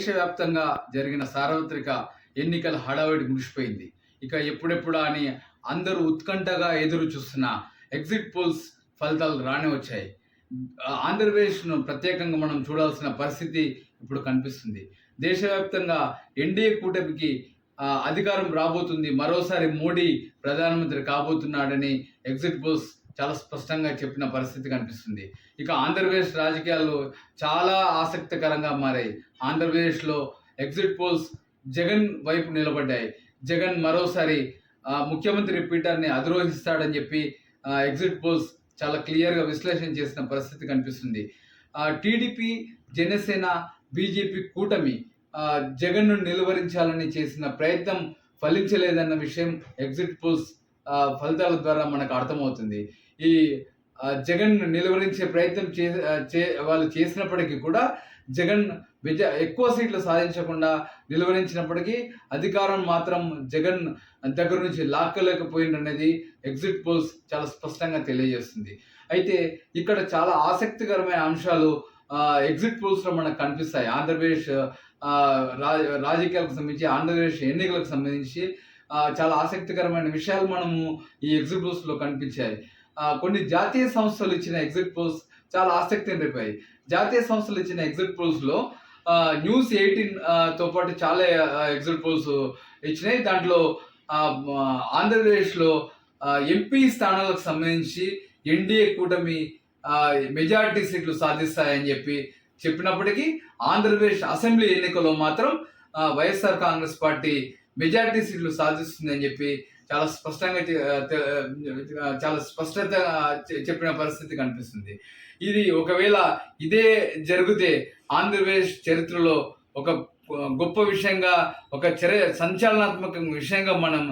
దేశవ్యాప్తంగా జరిగిన సార్వత్రిక ఎన్నికల హడావిడి ముగిసిపోయింది. ఇక ఎప్పుడెప్పుడా అని అందరూ ఉత్కంఠగా ఎదురు చూస్తున్న ఎగ్జిట్ పోల్స్ ఫలితాలు రానే వచ్చాయి. ఆంధ్రప్రదేశ్‌ను ప్రత్యేకంగా మనం చూడాల్సిన పరిస్థితి ఇప్పుడు కనిపిస్తుంది. దేశవ్యాప్తంగా ఎన్డీఏ కూటమికి అధికారం రాబోతుంది. మరోసారి మోడీ ప్రధానమంత్రి కాబోతున్నాడని ఎగ్జిట్ పోల్స్ చాలా స్పష్టంగా చెప్పిన పరిస్థితి కనిపిస్తుంది. ఇక ఆంధ్రప్రదేశ్ రాజకీయాలు చాలా ఆసక్తికరంగా మారాయి. ఆంధ్రప్రదేశ్‌లో ఎగ్జిట్ పోల్స్ జగన్ వైపు నిలబడ్డాయి. జగన్ మరోసారి ముఖ్యమంత్రి పీఠాన్ని అధిరోహిస్తాడని చెప్పి ఎగ్జిట్ పోల్స్ చాలా క్లియర్‌గా విశ్లేషణ చేసిన పరిస్థితి కనిపిస్తుంది. టీడీపీ, జనసేన, బీజేపీ కూటమి జగన్‌ను నిలువరించాలని చేసిన ప్రయత్నం ఫలించలేదన్న విషయం ఎగ్జిట్ పోల్స్ ఫలితాల ద్వారా మనకు అర్థమవుతుంది. ఈ జగన్ నిలువరించే ప్రయత్నం వాళ్ళు చేసినప్పటికీ కూడా జగన్ ఎక్కువ సీట్లు సాధించకుండా నిలువరించినప్పటికీ అధికారం మాత్రం జగన్ దగ్గర నుంచి లాక్కలేకపోయిందనేది ఎగ్జిట్ పోల్స్ చాలా స్పష్టంగా తెలియజేస్తుంది. అయితే ఇక్కడ చాలా ఆసక్తికరమైన అంశాలు ఎగ్జిట్ పోల్స్లో మనకు కనిపిస్తాయి. ఆంధ్రప్రదేశ్ రాజకీయాలకు సంబంధించి, ఆంధ్రప్రదేశ్ ఎన్నికలకు సంబంధించి చాలా ఆసక్తికరమైన విషయాలు మనము ఈ ఎగ్జిట్ పోల్స్లో కనిపించాయి. కొన్ని జాతీయ సంస్థలు ఇచ్చిన ఎగ్జిట్ పోల్స్ చాలా ఆసక్తిని రేపాయి. జాతీయ సంస్థలు ఇచ్చిన ఎగ్జిట్ పోల్స్లో న్యూస్ 18తో పాటు చాలా ఎగ్జిట్ పోల్స్ ఇచ్చినాయి. దాంట్లో ఆంధ్రప్రదేశ్లో ఎంపీ స్థానాలకు సంబంధించి ఎన్డీఏ కూటమి మెజారిటీ సీట్లు సాధిస్తాయని చెప్పినప్పటికీ ఆంధ్రప్రదేశ్ అసెంబ్లీ ఎన్నికల్లో మాత్రం వైఎస్ఆర్ కాంగ్రెస్ పార్టీ మెజారిటీ సీట్లు సాధిస్తుందని చెప్పి చాలా స్పష్టత చెప్పిన పరిస్థితి కనిపిస్తుంది. ఇది ఒకవేళ ఇదే జరిగితే ఆంధ్రప్రదేశ్ చరిత్రలో ఒక గొప్ప విషయంగా, ఒక సంచలనాత్మక విషయంగా మనం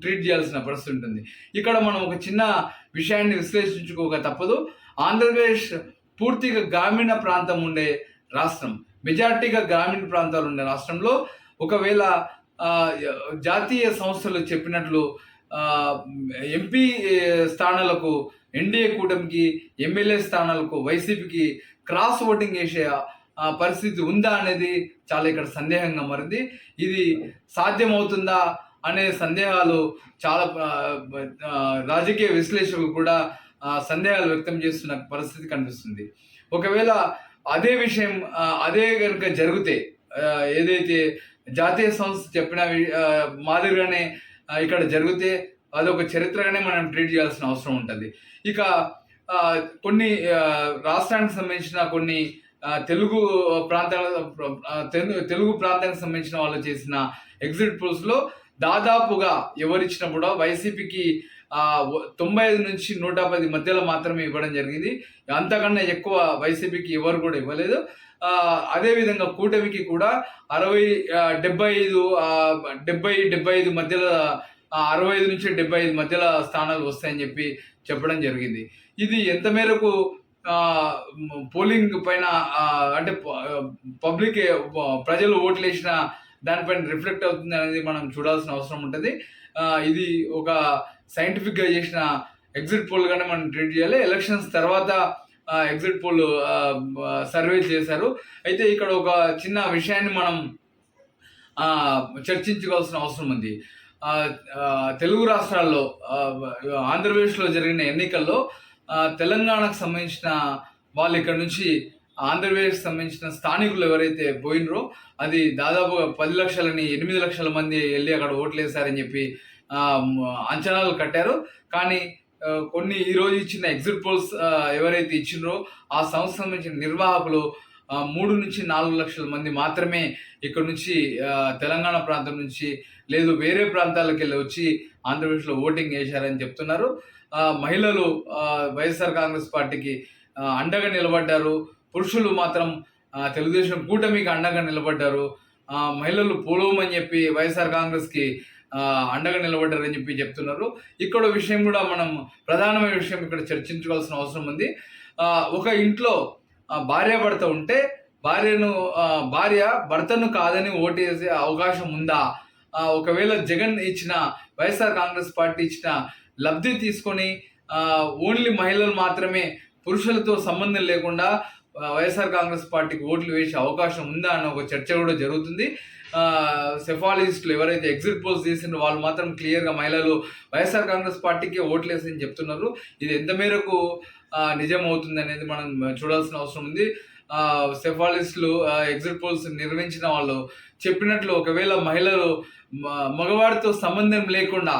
ట్రీట్ చేయాల్సిన పరిస్థితి ఉంటుంది. ఇక్కడ మనం ఒక చిన్న విషయాన్ని విశ్లేషించుకోక తప్పదు. ఆంధ్రప్రదేశ్ పూర్తిగా గ్రామీణ ప్రాంతం ఉండే రాష్ట్రం, మెజార్టీగా గ్రామీణ ప్రాంతాలు ఉండే రాష్ట్రంలో ఒకవేళ జాతీయ సంస్థలు చెప్పినట్లు ఎంపీ స్థానాలకు ఎన్డీఏ కూటమికి, ఎమ్మెల్యే స్థానాలకు వైసీపీకి క్రాస్ ఓటింగ్ వేసే పరిస్థితి ఉందా అనేది చాలా ఇక్కడ సందేహంగా మారింది. ఇది సాధ్యమవుతుందా అనే సందేహాలు చాలా రాజకీయ విశ్లేషకులు కూడా సందేహాలు వ్యక్తం చేస్తున్న పరిస్థితి కనిపిస్తుంది. ఒకవేళ అదే విషయం అదే కనుక జరిగితే, ఏదైతే జాతీయ సంస్థ చెప్పిన మాదిరిగానే ఇక్కడ జరిగితే అదొక చరిత్రగానే మనం ట్రీట్ చేయాల్సిన అవసరం ఉంటుంది. ఇక కొన్ని రాష్ట్రానికి సంబంధించిన కొన్ని తెలుగు ప్రాంతానికి సంబంధించిన వాళ్ళు చేసిన ఎగ్జిట్ పోల్స్లో దాదాపుగా ఎవరిచ్చినా కూడా వైసీపీకి 95 నుంచి 110 మధ్యలో మాత్రమే ఇవ్వడం జరిగింది. అంతకన్నా ఎక్కువ వైసీపీకి ఎవరు కూడా ఇవ్వలేదు. అదేవిధంగా కూటమికి కూడా 75 మధ్యలో 65 నుంచి 75 మధ్యలో స్థానాలు వస్తాయని చెప్పడం జరిగింది. ఇది ఎంత మేరకు పోలింగ్ పైన అంటే పబ్లిక్ ప్రజలు ఓట్లు వేసిన దానిపైన రిఫ్లెక్ట్ అవుతుంది అనేది మనం చూడాల్సిన అవసరం ఉంటుంది. ఇది ఒక సైంటిఫిక్గా చేసిన ఎగ్జిట్ పోల్గానే మనం ట్రీట్ చేయాలి. ఎలక్షన్స్ తర్వాత ఎగ్జిట్ పోల్ సర్వే చేశారు. అయితే ఇక్కడ ఒక చిన్న విషయాన్ని మనం చర్చించుకోవాల్సిన అవసరం ఉంది. తెలుగు రాష్ట్రాల్లో ఆంధ్రప్రదేశ్లో జరిగిన ఎన్నికల్లో తెలంగాణకు సంబంధించిన వాళ్ళు ఇక్కడ నుంచి ఆంధ్రప్రదేశ్కి సంబంధించిన స్థానికులు ఎవరైతే పోయినరో అది దాదాపుగా 10 లక్షలని 8 లక్షల మంది వెళ్ళి అక్కడ ఓట్లు వేశారని చెప్పి అంచనాలు కట్టారు. కానీ కొన్ని ఈరోజు ఇచ్చిన ఎగ్జిట్ పోల్స్ ఎవరైతే ఇచ్చినారో ఆ సంస్థ సంబంధించిన నిర్వాహకులు 3 నుంచి 4 లక్షల మంది మాత్రమే ఇక్కడ నుంచి తెలంగాణ ప్రాంతం నుంచి లేదు వేరే ప్రాంతాలకు వెళ్ళి వచ్చి ఆంధ్రప్రదేశ్లో ఓటింగ్ వేశారని చెప్తున్నారు. మహిళలు వైఎస్ఆర్ కాంగ్రెస్ పార్టీకి అండగా నిలబడ్డారు. పురుషులు మాత్రం తెలుగుదేశం కూటమికి అండగా నిలబడ్డారు. మహిళలు పోలవమని చెప్పి వైఎస్ఆర్ కాంగ్రెస్కి అండగా నిలబడ్డారని చెప్తున్నారు. ఇక్కడ విషయం కూడా మనం ప్రధానమైన విషయం ఇక్కడ చర్చించుకోవాల్సిన అవసరం ఉంది. ఒక ఇంట్లో భార్యాభర్త ఉంటే భార్య భర్తను కాదని ఓటేసే అవకాశం ఉందా? ఒకవేళ జగన్ ఇచ్చిన వైఎస్ఆర్ కాంగ్రెస్ పార్టీ ఇచ్చిన లబ్ధి తీసుకొని ఓన్లీ మహిళలు మాత్రమే పురుషులతో సంబంధం లేకుండా వైఎస్ఆర్ కాంగ్రెస్ పార్టీకి ఓట్లు వేసే అవకాశం ఉందా అన్న ఒక చర్చ కూడా జరుగుతుంది. సెఫాలజిస్టులు ఎవరైతే ఎగ్జిట్ పోల్స్ చేసిండ్రో వాళ్ళు మాత్రం క్లియర్గా మహిళలు వైఎస్ఆర్ కాంగ్రెస్ పార్టీకి ఓట్లు వేసని చెప్తున్నారు. ఇది ఎంత మేరకు నిజం అవుతుంది అనేది మనం చూడాల్సిన అవసరం ఉంది. సెఫాలజిస్టులు ఎగ్జిట్ పోల్స్ నిర్వహించిన వాళ్ళు చెప్పినట్లు ఒకవేళ మహిళలు మగవాడితో సంబంధం లేకుండా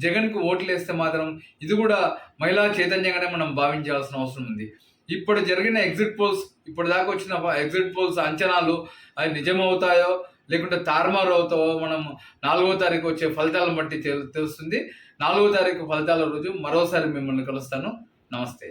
జగన్కు ఓట్లు వేస్తే మాత్రం ఇది కూడా మహిళా చైతన్యంగానే మనం భావించాల్సిన అవసరం ఉంది. ఇప్పుడు జరిగిన ఎగ్జిట్ పోల్స్, ఇప్పుడు దాకా వచ్చిన ఎగ్జిట్ పోల్స్ అంచనాలు అవి నిజమవుతాయో లేకుంటే తారుమారు అవుతాయో మనం 4వ తారీఖు వచ్చే ఫలితాలను బట్టి తెలుస్తుంది. 4వ తారీఖు ఫలితాల రోజు మరోసారి మిమ్మల్ని కలుస్తాను. నమస్తే.